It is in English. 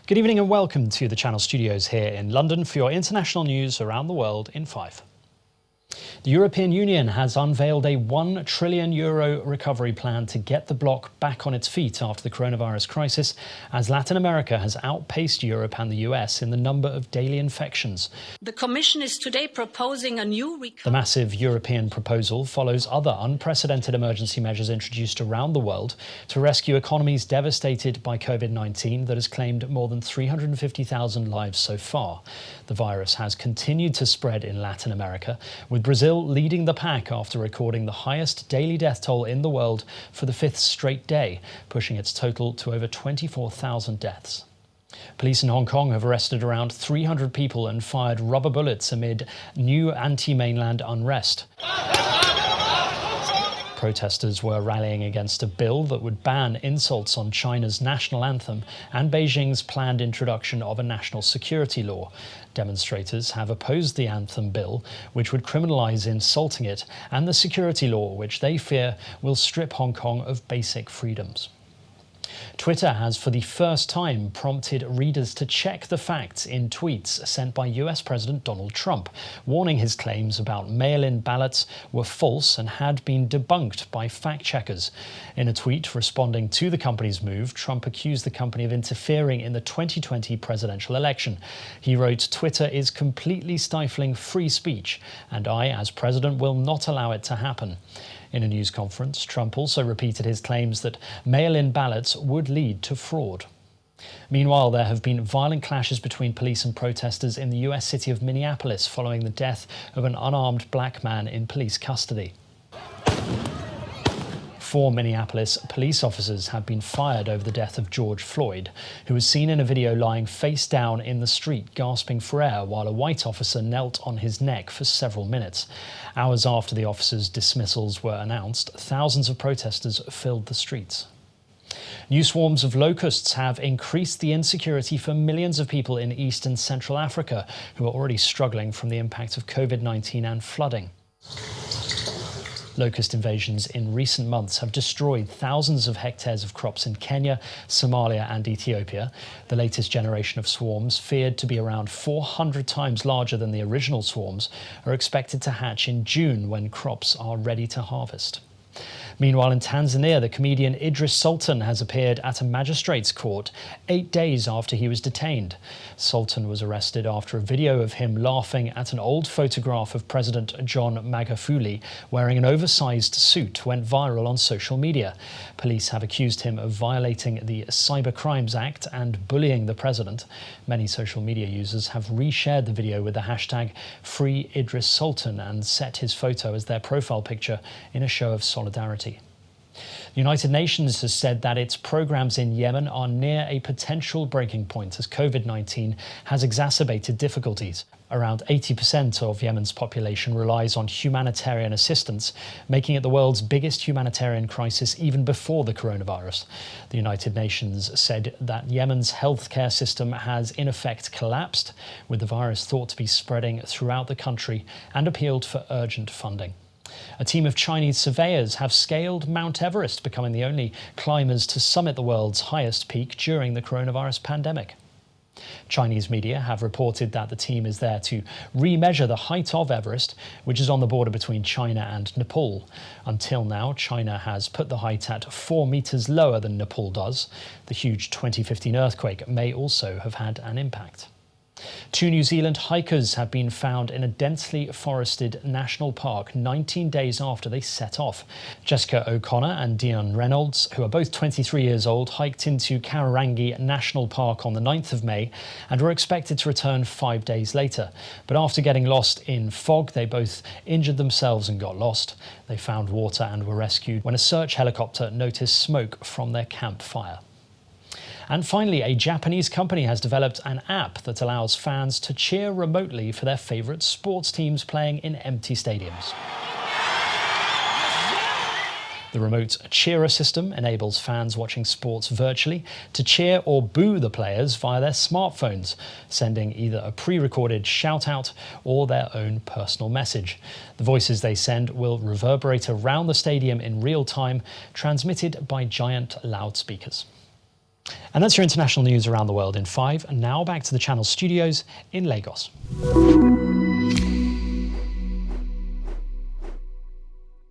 Good evening and welcome to the Channel Studios here in London for your international news around the world in 5. The European Union has unveiled a €1 trillion recovery plan to get the bloc back on its feet after the coronavirus crisis, as Latin America has outpaced Europe and the US in the number of daily infections. The Commission is today proposing a new recovery. The massive European proposal follows other unprecedented emergency measures introduced around the world to rescue economies devastated by COVID-19 that has claimed more than 350,000 lives so far. The virus has continued to spread in Latin America, with Brazil leading the pack after recording the highest daily death toll in the world for the 5th straight day, pushing its total to over 24,000 deaths. Police in Hong Kong have arrested around 300 people and fired rubber bullets amid new anti-mainland unrest. Protesters were rallying against a bill that would ban insults on China's national anthem and Beijing's planned introduction of a national security law. Demonstrators have opposed the anthem bill, which would criminalise insulting it, and the security law, which they fear will strip Hong Kong of basic freedoms. Twitter has for the first time prompted readers to check the facts in tweets sent by US President Donald Trump, warning his claims about mail-in ballots were false and had been debunked by fact-checkers. In a tweet responding to the company's move, Trump accused the company of interfering in the 2020 presidential election. He wrote, "Twitter is completely stifling free speech, and I, as president, will not allow it to happen." In a news conference, Trump also repeated his claims that mail-in ballots would lead to fraud. Meanwhile, there have been violent clashes between police and protesters in the US city of Minneapolis following the death of an unarmed black man in police custody. 4 Minneapolis police officers have been fired over the death of George Floyd, who was seen in a video lying face down in the street, gasping for air, while a white officer knelt on his neck for several minutes. Hours after the officers' dismissals were announced, thousands of protesters filled the streets. New swarms of locusts have increased the insecurity for millions of people in East and Central Africa, who are already struggling from the impact of COVID-19 and flooding. Locust invasions in recent months have destroyed thousands of hectares of crops in Kenya, Somalia and Ethiopia. The latest generation of swarms, feared to be around 400 times larger than the original swarms, are expected to hatch in June when crops are ready to harvest. Meanwhile, in Tanzania, the comedian Idris Sultan has appeared at a magistrate's court 8 days after he was detained. Sultan was arrested after a video of him laughing at an old photograph of President John Magufuli wearing an oversized suit went viral on social media. Police have accused him of violating the Cyber Crimes Act and bullying the president. Many social media users have reshared the video with the hashtag #FreeIdrisSultan and set his photo as their profile picture in a show of solidarity. The United Nations has said that its programs in Yemen are near a potential breaking point as COVID-19 has exacerbated difficulties. Around 80% of Yemen's population relies on humanitarian assistance, making it the world's biggest humanitarian crisis even before the coronavirus. The United Nations said that Yemen's healthcare system has in effect collapsed, with the virus thought to be spreading throughout the country, and appealed for urgent funding. A team of Chinese surveyors have scaled Mount Everest, becoming the only climbers to summit the world's highest peak during the coronavirus pandemic. Chinese media have reported that the team is there to remeasure the height of Everest, which is on the border between China and Nepal. Until now, China has put the height at 4 meters lower than Nepal does. The huge 2015 earthquake may also have had an impact. 2 New Zealand hikers have been found in a densely forested national park 19 days after they set off. Jessica O'Connor and Dion Reynolds, who are both 23 years old, hiked into Kararangi National Park on the 9th of May and were expected to return 5 days later. But after getting lost in fog, they both injured themselves and got lost. They found water and were rescued when a search helicopter noticed smoke from their campfire. And finally, a Japanese company has developed an app that allows fans to cheer remotely for their favourite sports teams playing in empty stadiums. The remote cheerer system enables fans watching sports virtually to cheer or boo the players via their smartphones, sending either a pre-recorded shout-out or their own personal message. The voices they send will reverberate around the stadium in real time, transmitted by giant loudspeakers. And that's your international news around the world in 5. And now back to the channel studios in Lagos.